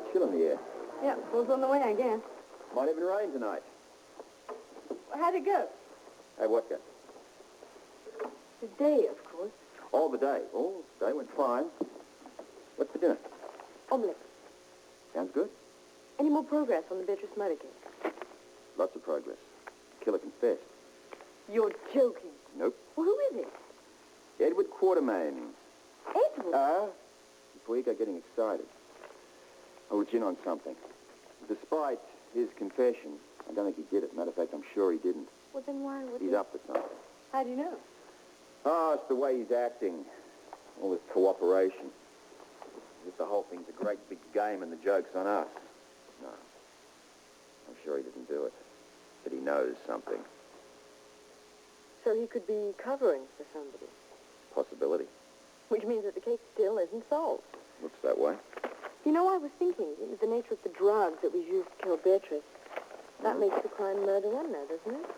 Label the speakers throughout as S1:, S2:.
S1: a chill in the air.
S2: Yeah, fall's on the way, I guess.
S1: Might even rain tonight.
S2: How'd it go?
S1: Hey, what good?
S2: The day, of course.
S1: All the day. Oh, the day went fine. What's for dinner?
S2: Omelette.
S1: Sounds good.
S2: Any more progress on the Beatrice murder case?
S1: Lots of progress. Killer confessed.
S2: You're joking.
S1: Nope.
S2: Well, who is it?
S1: Edward Quartermain.
S2: Edward?
S1: Before you go getting excited, I'll let you in on something. Despite his confession, I don't think he did it. Matter of fact, I'm sure he didn't.
S2: Well, then why would
S1: He's up to something.
S2: How do you know?
S1: Oh, it's the way he's acting. All this cooperation. As if the whole thing's a great big game and the joke's on us. No. I'm sure he didn't do it. But he knows something.
S2: So he could be covering for somebody.
S1: Possibility.
S2: Which means that the case still isn't solved.
S1: Looks that way.
S2: You know, I was thinking, the nature of the drugs that was used to kill Beatrice, that makes the crime murder one now, doesn't it?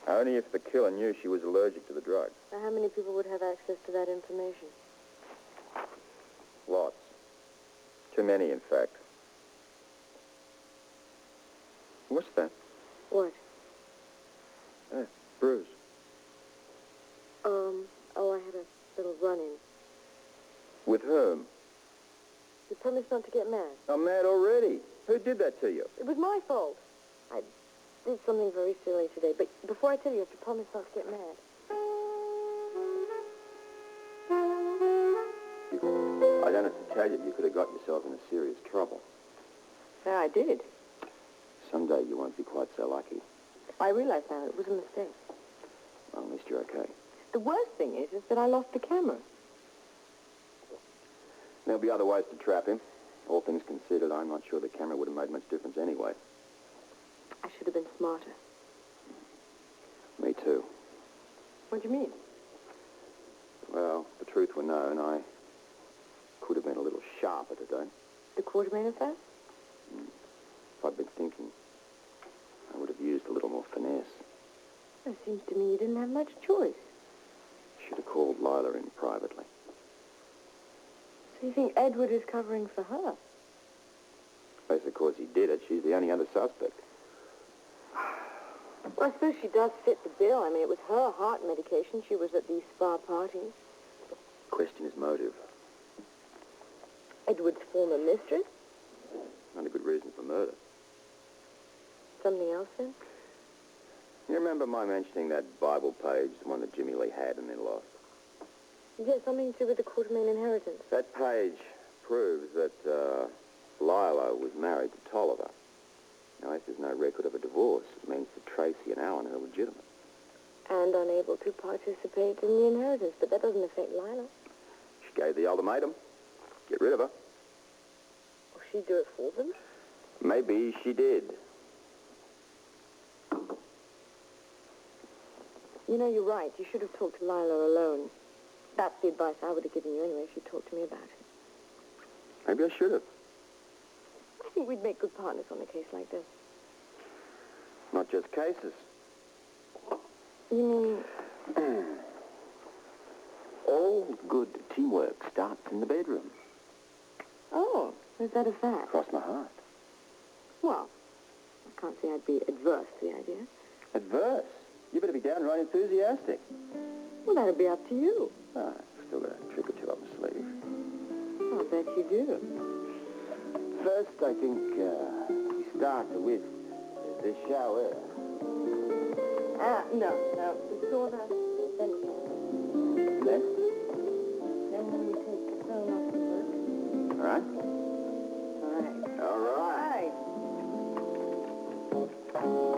S1: Only if the killer knew she was allergic to the drug.
S2: Now, how many people would have access to that information?
S1: Lots. Too many, in fact. What's that?
S2: What?
S1: Bruise.
S2: Oh, I had a little run-in.
S1: With whom?
S2: You promised not to get mad.
S1: I'm mad already. Who did that to you? It
S2: was my fault. I did something very silly today, but before I tell you, you have to promise not to get mad.
S1: I don't have to tell you could have got yourself into serious trouble.
S2: Yeah, I did.
S1: Someday you won't be quite so lucky.
S2: I realize now it was a mistake.
S1: Well, at least you're okay.
S2: The worst thing is that I lost the camera.
S1: There'll be other ways to trap him. All things considered, I'm not sure the camera would have made much difference anyway.
S2: I should have been smarter.
S1: Me too.
S2: What do you mean?
S1: Well, if the truth were known, I could have been a little sharper today.
S2: The Quartermain affair?
S1: If I'd been thinking, I would have used a little more finesse.
S2: It seems to me you didn't have much choice.
S1: Should have called Lila in privately.
S2: So you think Edward is covering for her?
S1: That's because he did it. She's the only other suspect.
S2: Well, I suppose she does fit the bill. I mean, it was her heart medication. She was at these spa parties.
S1: Question is motive.
S2: Edward's former mistress?
S1: Not a good reason for murder.
S2: Something else, then?
S1: You remember my mentioning that Bible page, the one that Jimmy Lee had and then lost?
S2: Yeah, something to do with the Quartermain inheritance.
S1: That page proves that Lila was married to Tolliver. Now, if there's no record of a divorce, it means that Tracy and Alan are legitimate.
S2: And unable to participate in the inheritance, but that doesn't affect Lila.
S1: She gave the ultimatum. Get rid of her.
S2: Will she do it for them?
S1: Maybe she did.
S2: You know, you're right. You should have talked to Lila alone. That's the advice I would have given you anyway if you talked to me about it.
S1: Maybe I should have.
S2: I think we'd make good partners on a case like this.
S1: Not just cases.
S2: You mean...
S1: All good teamwork starts in the bedroom.
S2: Oh, is that a fact?
S1: Cross my heart.
S2: Well, I can't say I'd be adverse to the idea.
S1: Adverse? You better be downright enthusiastic.
S2: Well, that'll be up to you.
S1: Ah, I've still got a trick or two up my sleeve.
S2: I'll bet you do.
S1: First, I think we start with the shower.
S2: No. We saw that.
S1: Then?
S2: Then when we take the phone off the hook.
S1: All right.
S2: All right.
S1: All right.
S2: All right.